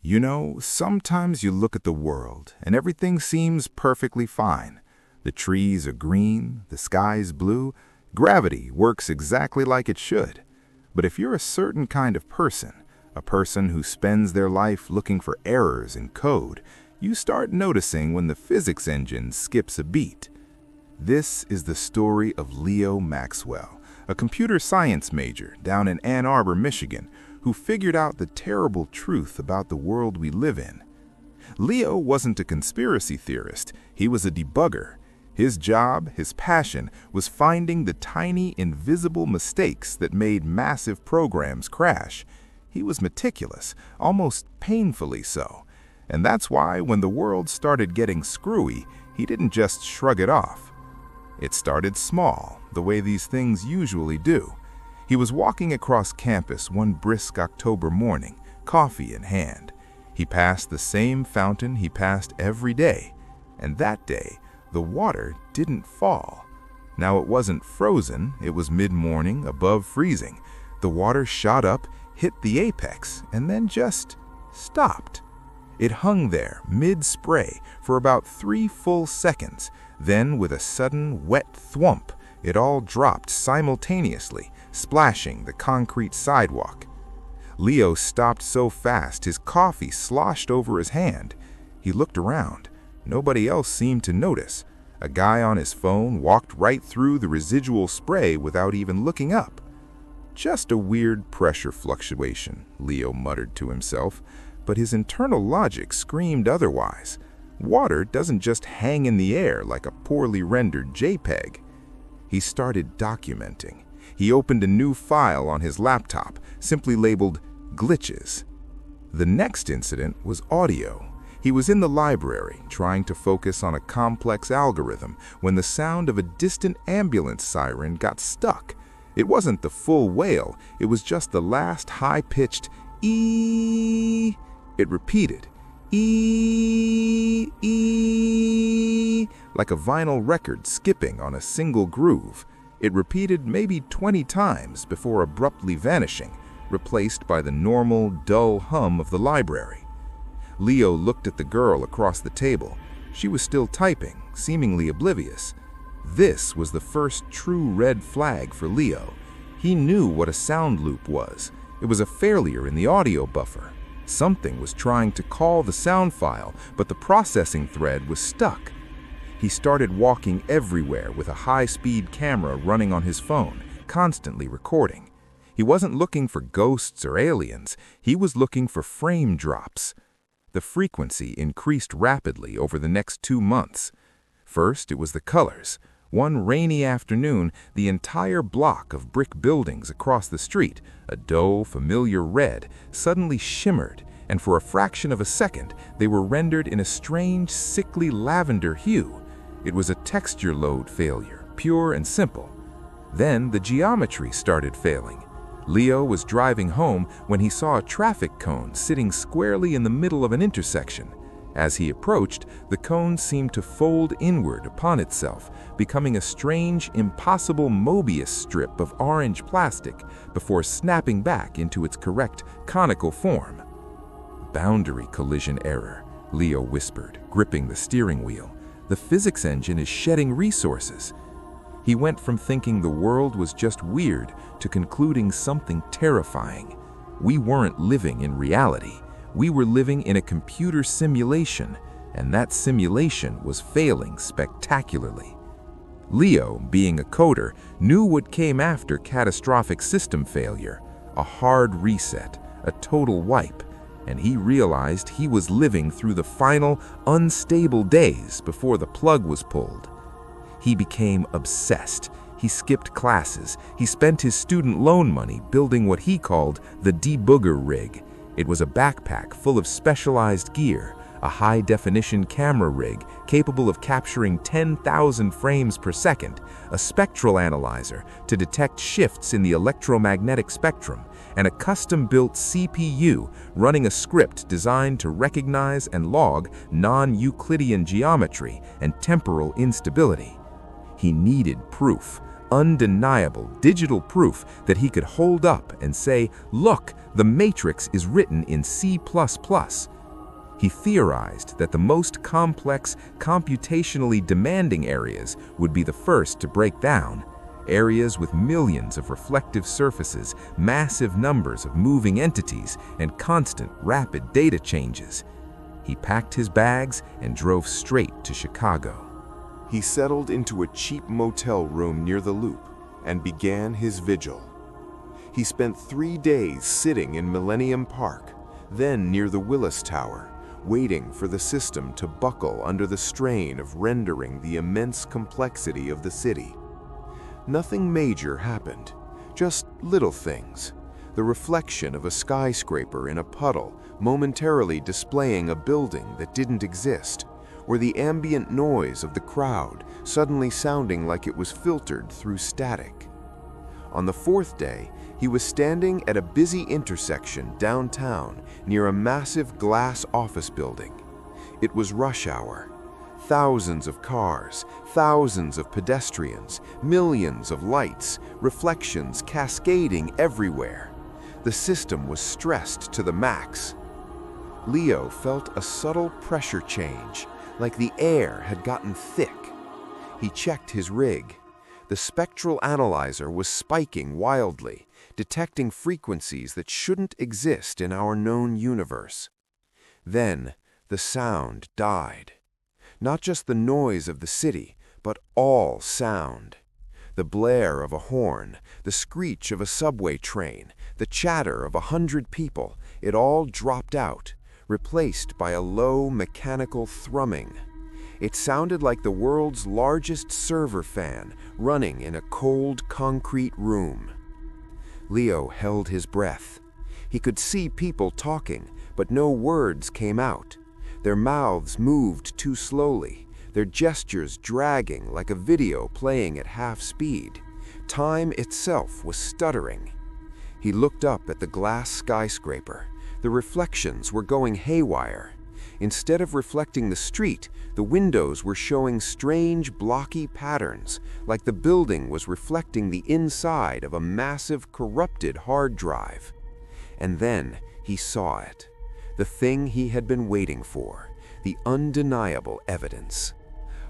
You know, sometimes you look at the world and everything seems perfectly fine. The trees are green, the sky's blue, gravity works exactly like it should. But if you're a certain kind of person, a person who spends their life looking for errors in code, you start noticing when the physics engine skips a beat. This is the story of Leo Maxwell, a computer science major down in Ann Arbor, Michigan, who figured out the terrible truth about the world we live in. Leo wasn't a conspiracy theorist, he was a debugger. His job, his passion, was finding the tiny, invisible mistakes that made massive programs crash. He was meticulous, almost painfully so. And that's why when the world started getting screwy, he didn't just shrug it off. It started small, the way these things usually do. He was walking across campus one brisk October morning, coffee in hand. He passed the same fountain he passed every day, and that day, the water didn't fall. Now it wasn't frozen, it was mid-morning, above freezing. The water shot up, hit the apex, and then just stopped. It hung there, mid-spray, for about 3 full seconds. Then, with a sudden, wet thwump, it all dropped simultaneously, splashing the concrete sidewalk. Leo stopped so fast his coffee sloshed over his hand. He looked around. Nobody else seemed to notice. A guy on his phone walked right through the residual spray without even looking up. Just a weird pressure fluctuation, Leo muttered to himself, but his internal logic screamed otherwise. Water doesn't just hang in the air like a poorly rendered JPEG. He started documenting. He opened a new file on his laptop, simply labeled glitches. The next incident was audio. He was in the library, trying to focus on a complex algorithm, when the sound of a distant ambulance siren got stuck. It wasn't the full wail, it was just the last high-pitched "ee." It repeated, "ee, ee," like a vinyl record skipping on a single groove. It repeated maybe 20 times before abruptly vanishing, replaced by the normal, dull hum of the library. Leo looked at the girl across the table. She was still typing, seemingly oblivious. This was the first true red flag for Leo. He knew what a sound loop was. It was a failure in the audio buffer. Something was trying to call the sound file, but the processing thread was stuck. He started walking everywhere with a high-speed camera running on his phone, constantly recording. He wasn't looking for ghosts or aliens. He was looking for frame drops. The frequency increased rapidly over the next 2 months. First, it was the colors. One rainy afternoon, the entire block of brick buildings across the street, a dull, familiar red, suddenly shimmered, and for a fraction of a second, they were rendered in a strange, sickly lavender hue. It was a texture load failure, pure and simple. Then the geometry started failing. Leo was driving home when he saw a traffic cone sitting squarely in the middle of an intersection. As he approached, the cone seemed to fold inward upon itself, becoming a strange, impossible Mobius strip of orange plastic before snapping back into its correct conical form. "Boundary collision error," Leo whispered, gripping the steering wheel. "The physics engine is shedding resources." He went from thinking the world was just weird to concluding something terrifying. We weren't living in reality. We were living in a computer simulation, and that simulation was failing spectacularly. Leo, being a coder, knew what came after catastrophic system failure: a hard reset, a total wipe, and he realized he was living through the final, unstable days before the plug was pulled. He became obsessed. He skipped classes. He spent his student loan money building what he called the debugger rig. It was a backpack full of specialized gear, a high-definition camera rig capable of capturing 10,000 frames per second, a spectral analyzer to detect shifts in the electromagnetic spectrum, and a custom-built CPU running a script designed to recognize and log non-Euclidean geometry and temporal instability. He needed proof, undeniable digital proof that he could hold up and say, "Look, the Matrix is written in C++. He theorized that the most complex, computationally demanding areas would be the first to break down. Areas with millions of reflective surfaces, massive numbers of moving entities, and constant, rapid data changes. He packed his bags and drove straight to Chicago. He settled into a cheap motel room near the Loop and began his vigil. He spent 3 days sitting in Millennium Park, then near the Willis Tower, waiting for the system to buckle under the strain of rendering the immense complexity of the city. Nothing major happened, just little things. The reflection of a skyscraper in a puddle momentarily displaying a building that didn't exist, or the ambient noise of the crowd suddenly sounding like it was filtered through static. On the 4th day, he was standing at a busy intersection downtown near a massive glass office building. It was rush hour. Thousands of cars, thousands of pedestrians, millions of lights, reflections cascading everywhere. The system was stressed to the max. Leo felt a subtle pressure change, like the air had gotten thick. He checked his rig. The spectral analyzer was spiking wildly, detecting frequencies that shouldn't exist in our known universe. Then the sound died. Not just the noise of the city, but all sound. The blare of a horn, the screech of a subway train, the chatter of 100 people, it all dropped out, replaced by a low mechanical thrumming. It sounded like the world's largest server fan running in a cold concrete room. Leo held his breath. He could see people talking, but no words came out. Their mouths moved too slowly, their gestures dragging like a video playing at half speed. Time itself was stuttering. He looked up at the glass skyscraper. The reflections were going haywire. Instead of reflecting the street, the windows were showing strange, blocky patterns, like the building was reflecting the inside of a massive, corrupted hard drive. And then he saw it. The thing he had been waiting for, the undeniable evidence.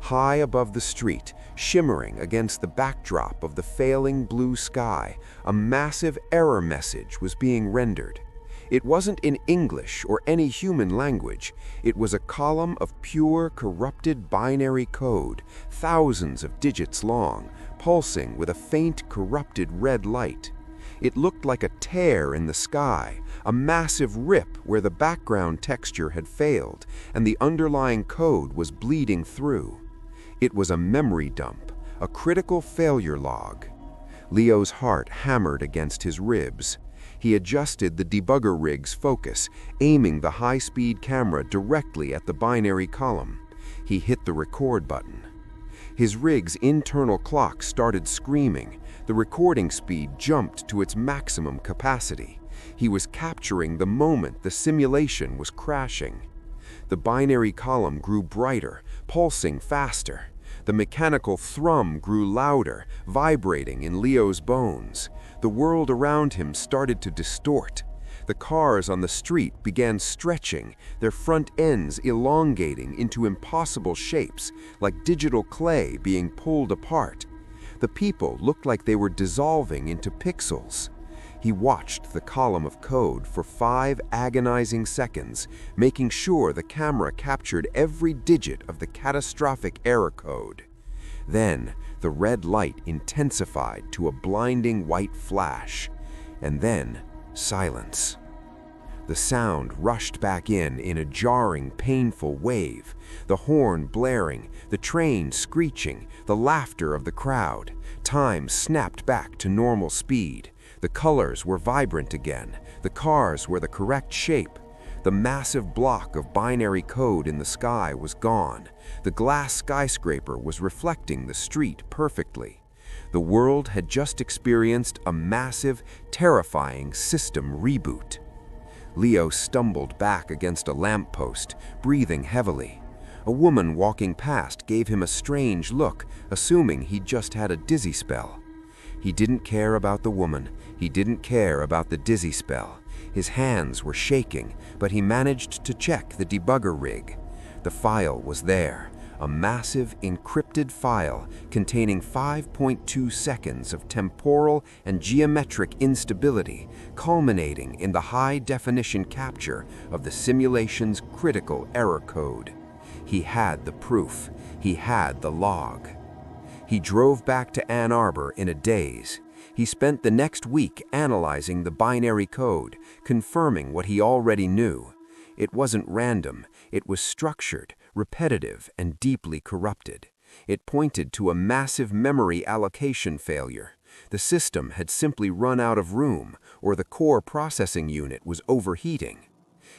High above the street, shimmering against the backdrop of the failing blue sky, a massive error message was being rendered. It wasn't in English or any human language. It was a column of pure, corrupted binary code, thousands of digits long, pulsing with a faint, corrupted red light. It looked like a tear in the sky, a massive rip where the background texture had failed and the underlying code was bleeding through. It was a memory dump, a critical failure log. Leo's heart hammered against his ribs. He adjusted the debugger rig's focus, aiming the high-speed camera directly at the binary column. He hit the record button. His rig's internal clock started screaming. The recording speed jumped to its maximum capacity. He was capturing the moment the simulation was crashing. The binary column grew brighter, pulsing faster. The mechanical thrum grew louder, vibrating in Leo's bones. The world around him started to distort. The cars on the street began stretching, their front ends elongating into impossible shapes, like digital clay being pulled apart. The people looked like they were dissolving into pixels. He watched the column of code for 5 agonizing seconds, making sure the camera captured every digit of the catastrophic error code. Then, the red light intensified to a blinding white flash, and then silence. The sound rushed back in a jarring, painful wave, the horn blaring, the train screeching, the laughter of the crowd. Time snapped back to normal speed. The colors were vibrant again. The cars were the correct shape. The massive block of binary code in the sky was gone. The glass skyscraper was reflecting the street perfectly. The world had just experienced a massive, terrifying system reboot. Leo stumbled back against a lamppost, breathing heavily. A woman walking past gave him a strange look, assuming he'd just had a dizzy spell. He didn't care about the woman. He didn't care about the dizzy spell. His hands were shaking, but he managed to check the debugger rig. The file was there, a massive encrypted file containing 5.2 seconds of temporal and geometric instability, culminating in the high-definition capture of the simulation's critical error code. He had the proof. He had the log. He drove back to Ann Arbor in a daze. He spent the next week analyzing the binary code, confirming what he already knew. It wasn't random. It was structured, repetitive, and deeply corrupted. It pointed to a massive memory allocation failure. The system had simply run out of room, or the core processing unit was overheating.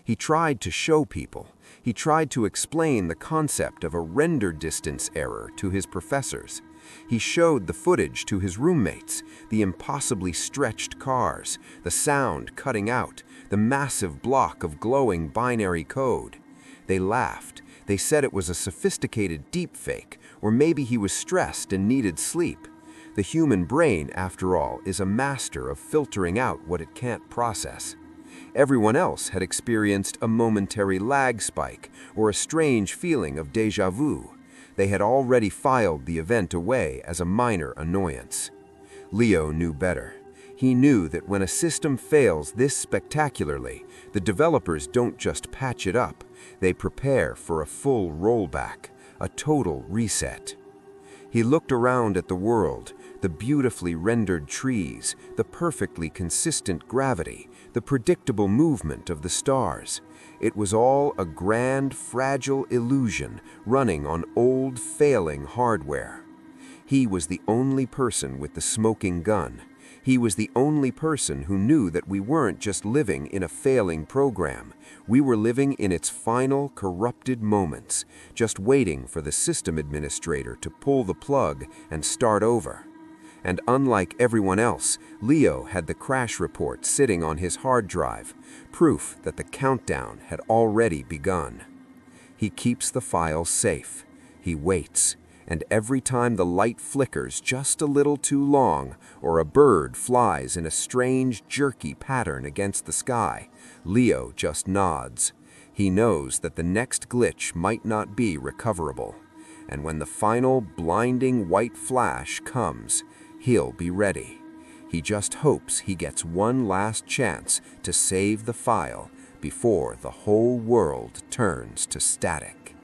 He tried to show people. He tried to explain the concept of a render distance error to his professors. He showed the footage to his roommates, the impossibly stretched cars, the sound cutting out, the massive block of glowing binary code. They laughed. They said it was a sophisticated deepfake, or maybe he was stressed and needed sleep. The human brain, after all, is a master of filtering out what it can't process. Everyone else had experienced a momentary lag spike or a strange feeling of déjà vu. They had already filed the event away as a minor annoyance. Leo knew better. He knew that when a system fails this spectacularly, the developers don't just patch it up, they prepare for a full rollback, a total reset. He looked around at the world, the beautifully rendered trees, the perfectly consistent gravity, the predictable movement of the stars. It was all a grand, fragile illusion running on old, failing hardware. He was the only person with the smoking gun. He was the only person who knew that we weren't just living in a failing program. We were living in its final, corrupted moments, just waiting for the system administrator to pull the plug and start over. And unlike everyone else, Leo had the crash report sitting on his hard drive, proof that the countdown had already begun. He keeps the file safe. He waits. And every time the light flickers just a little too long, or a bird flies in a strange, jerky pattern against the sky, Leo just nods. He knows that the next glitch might not be recoverable. And when the final, blinding white flash comes, he'll be ready. He just hopes he gets one last chance to save the file before the whole world turns to static.